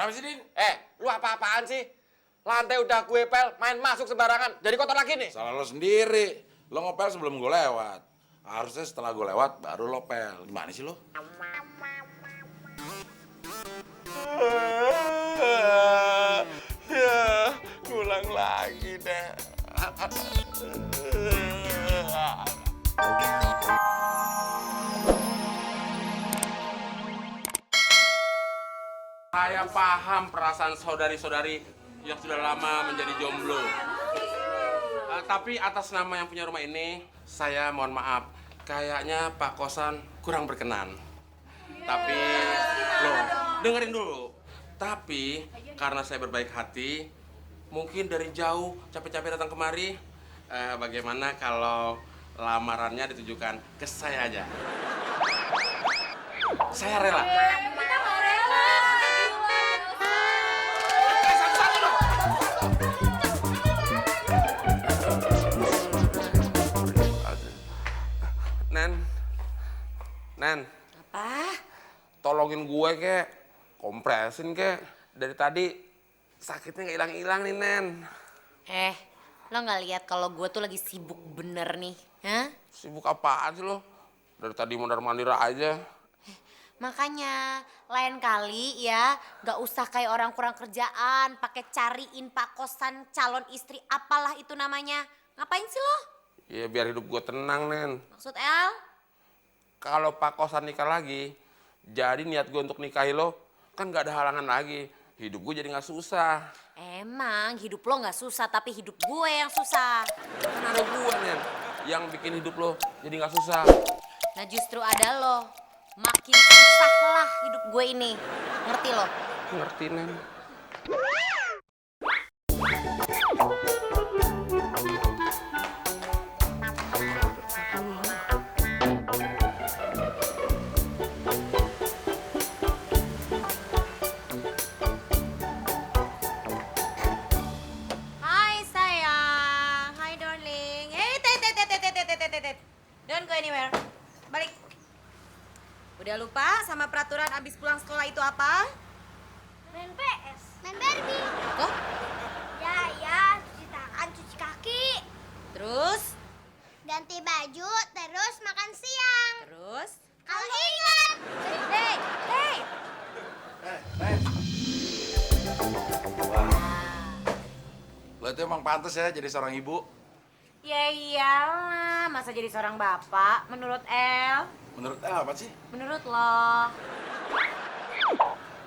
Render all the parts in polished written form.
Kenapa sih, Din? Lu apa-apaan sih? Lantai udah gue pel, main masuk sembarangan. Jadi kotor lagi nih. Salah lo sendiri. Lo ngepel sebelum gue lewat. Harusnya setelah gue lewat, baru lo pel. Gimana sih lo? Ya, ngulang lagi deh. Saya paham perasaan saudari-saudari yang sudah lama menjadi jomblo. Tapi atas nama yang punya rumah ini, saya mohon maaf. Kayaknya Pak Kosan kurang berkenan. Tapi, loh, dengerin dulu. Tapi, karena saya berbaik hati, mungkin dari jauh capek-capek datang kemari, bagaimana kalau lamarannya ditujukan ke saya aja? Saya rela. Kita nggak rela. Satu-satu dong. Nen. Apa? Tolongin gue kek, kompresin kek. Dari tadi sakitnya nggak hilang-hilang nih, Nen. Lo nggak lihat kalau gue tuh lagi sibuk bener nih, hah? Sibuk apaan sih lo? Dari tadi mondar-mandir aja. Makanya lain kali ya nggak usah kayak orang kurang kerjaan, pakai cariin Pak Kosan calon istri apalah itu namanya. Ngapain sih lo? Ya biar hidup gue tenang, Nen. Maksud El? Kalau Pak Kosan nikah lagi, jadi niat gue untuk nikahi lo, kan nggak ada halangan lagi. Hidup gue jadi nggak susah. Emang hidup lo nggak susah, tapi hidup gue yang susah. Kan ada gue, Nen, yang bikin hidup lo jadi nggak susah. Nah justru ada lo, makin susah lah hidup gue ini. Ngerti lo? Ngerti, Nen. Hai sayang, hai darling. Don't go anywhere. Balik. Udah lupa sama peraturan abis pulang sekolah itu apa? Main PS, main Barbie. Kok? Ya, cuci tangan, cuci kaki. Terus? Ganti baju, terus makan siang. Terus? Kalau ingat. Hey! Lo itu emang pantas ya jadi seorang ibu. Ya iyalah, masa jadi seorang bapak menurut El? Menurut El apa sih? Menurut lo?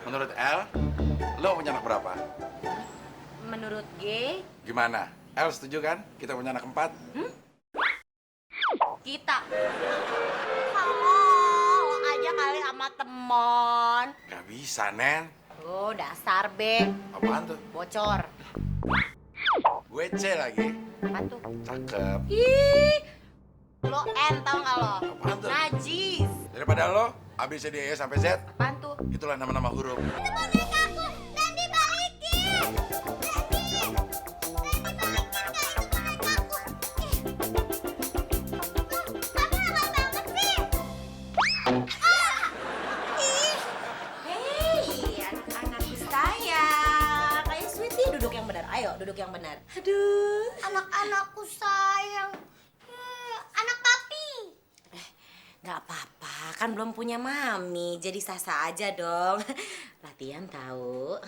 Menurut El, lo punya anak berapa? Menurut G? Gimana? El setuju kan? Kita punya anak 4? Kita. Kalau lo aja kali sama temon. Gak bisa, Nen. Oh, dasar B. Apaan tuh? Bocor. Gue C lagi. Apa tuh? Cakep. Ih, lo N tau gak lo? Apaan tuh? Najis. Daripada lo, A, B, C, D, E, sampai Z, Apaan tuh? itulah nama-nama huruf. Itu boneka aku, dan dibalikin. Hei, anak-anakku sayang. Kayak Sweetie, duduk yang benar. Ayo, duduk yang benar. Aduh. Anak-anakku sayang. Anak papi. Gak apa-apa, kan belum punya mami, jadi sah-sah aja dong. Latihan tahu.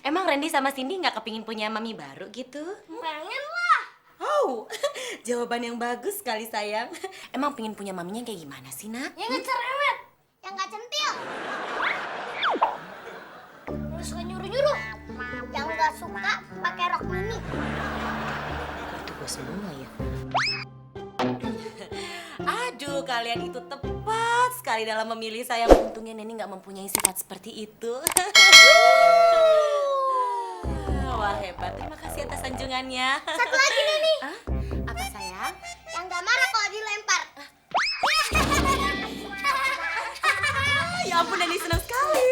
Emang Randy sama Cindy gak kepingin punya mami baru gitu? Pengen lah. Oh, jawaban yang bagus sekali sayang. Emang pengen punya maminya kayak gimana sih, Nak? Yang gak cerewet, yang gak centil. Yang suka nyuruh-nyuruh. Yang gak suka pakai rok mini. Itu gue semua ya. Aduh, kalian itu tepat sekali dalam memilih sayang. Untungnya Neni gak mempunyai sifat seperti itu. Wah, hebat. Terima kasih atas sanjungannya. Satu lagi Neni. Hah? Apa sayang? Yang gak marah kalau dilempar. Ya ampun, Neni senang sekali.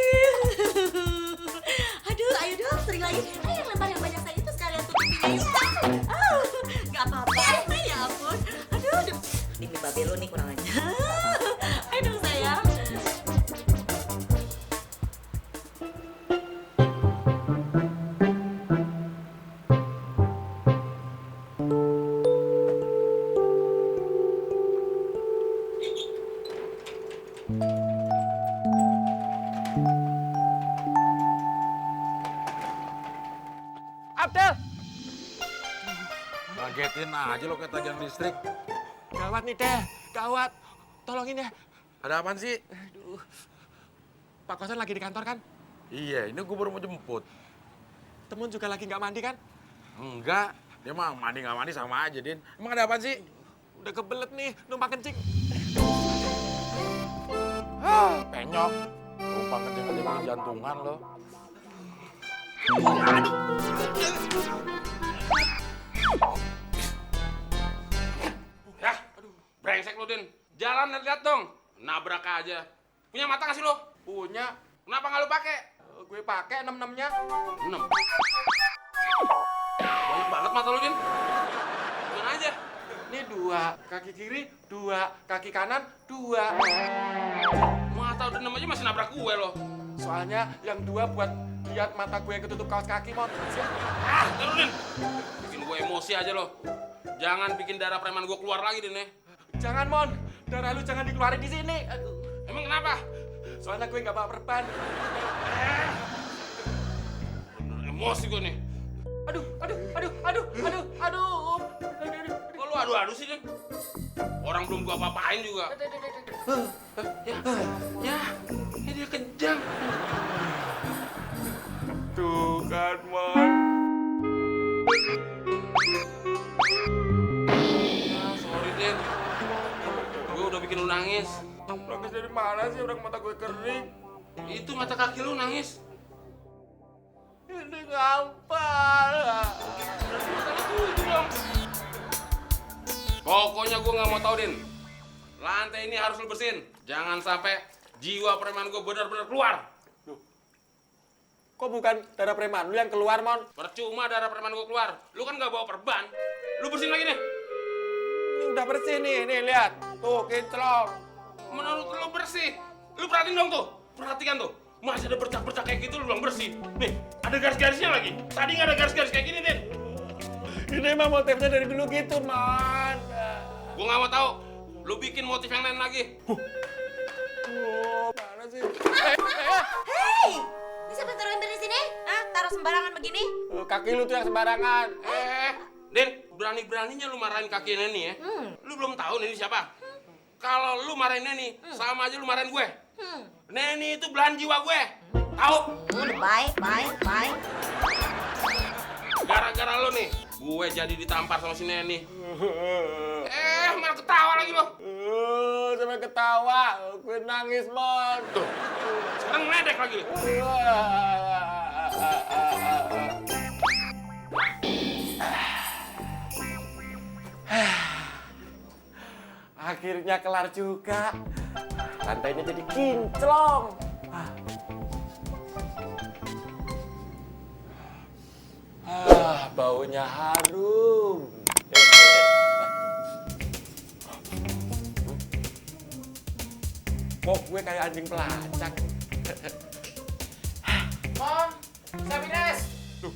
Aduh, ayo dong, sering lagi. Ayo lempar yang banyak saya itu sekalian tutupin yuk. Gak apa-apa. Ya ampun. Aduh. Ini babe lo nih kurang aja. Ayo dong sayang. Ngagetin aja lo kayak tagihan listrik. Gawat nih, Deh. Gawat. Tolongin ya. Ada apaan sih? Pak Kosan lagi di kantor kan? Iya, ini gue baru mau jemput. Temen juga lagi nggak mandi kan? Enggak, dia mah mandi nggak mandi sama aja, Din. Emang ada apaan sih? Udah kebelet nih, numpang kencing. Penyok. Numpang kencing aja bikin jantungan lo. Ya, brengsek lu, Din. Jalan lihat dong. Nabrak aja. Punya mata nggak sih lo? Punya. Kenapa nggak lu pakai? Gue pakai 6-6-nya. 6. Banyak banget mata lu, Din. Gimana aja? Ini 2 kaki kiri, 2 kaki kanan, 2. Mata udah 6 aja masih nabrak gue lo. Soalnya yang 2 buat lihat mata gue yang ketutup kaos kaki, Mon. Ah, terus, Din. Bikin gue emosi aja lo. Jangan bikin darah preman gue keluar lagi, Din, ya. Jangan, Mon. Darah lu jangan dikeluarin di sini. Aduh. Emang kenapa? Soalnya gue nggak bawa perban. Emosi gue nih. Aduh, aduh, aduh, aduh, aduh, aduh. Kok lu adu-adu sih, Din? Orang belum gua apa-apain juga. Ya, dia kejam. Tuh kan, Mon. Ah, sorry, Din. Gue udah bikin lu nangis. Nangis dari mana sih? Orang mata gue kering. Itu mata kaki lu nangis. Ini ngampar. Matanya tujuh dong. Pokoknya gue nggak mau tahu, Din. Lantai ini harus lu bersihin. Jangan sampai jiwa preman gue benar-benar keluar. Kok bukan darah preman lu yang keluar, Mon? Percuma darah preman gue keluar. Lu kan nggak bawa perban. Lu bersihin lagi nih. Ini udah bersih nih lihat. Tuh, kinclong. Menurut lu bersih. Lu perhatiin dong tuh. Perhatikan tuh. Masih ada bercak-bercak kayak gitu lu bilang bersih. Nih, ada garis-garisnya lagi. Tadi nggak ada garis-garis kayak gini, Din. Ini emang motifnya dari dulu gitu, Man. Gua nggak mau tahu. Lu bikin motif yang lain lagi. Oh, mana sih? Hei! Bisa taruh ember di sini? Hah? Taruh sembarangan begini? Kaki lu tuh yang sembarangan. Din, berani-beraninya lu marahin kaki Neni ya? Lu belum tahu Neni siapa? Kalau lu marahin Neni, sama aja lu marahin gue. Neni itu belahan jiwa gue. Tahu? Udah baik. Gara-gara lu nih, gue jadi ditampar sama si Neni. Malah ketawa lagi lo. Sampai ketawa. Gue nangis, Mon. Tuh, sekarang ngeledek lagi. Akhirnya kelar juga. Lantainya jadi kinclong. Baunya harum. Kok gue kayak anjing pelacak? Mon, Sabines.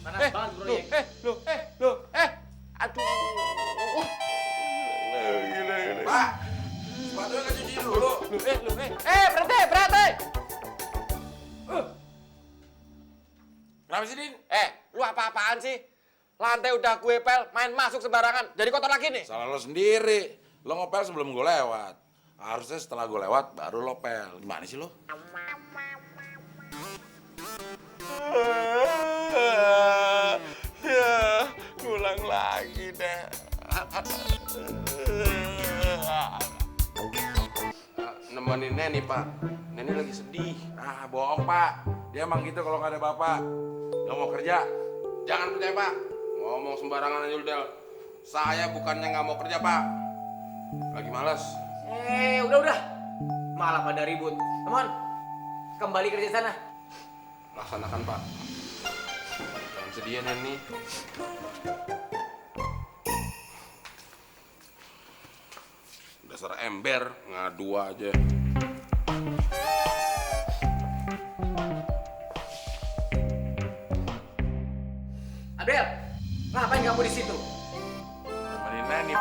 Panas banget proyek. Aduh. Gila. Pak, sepatunya nggak cuci dulu. Berhenti. Kenapa sih, Din? Lu apa-apaan sih? Lantai udah gue pel, main masuk sembarangan. Jadi kotor lagi nih. Salah lo sendiri. Lo ngepel sebelum gue lewat. Harusnya setelah gue lewat, baru lo pel. Gimana sih lo? Ya, ngulang lagi deh. Nemenin Neni, Pak. Neni lagi sedih. Ah, bohong, Pak. Dia emang gitu kalau nggak ada bapak. Nggak mau kerja. Jangan percaya, Pak. Ngomong sembarangan aja, Del. Saya bukannya nggak mau kerja, Pak. Lagi males. Udah. Malah pada ribut. Mon, kembali kerja sana. Laksanakan, Pak. Jangan sedih ya, Neni. Dasar ember, ngadu aja. Abel, ngapain kamu di situ? Nemenin Neni.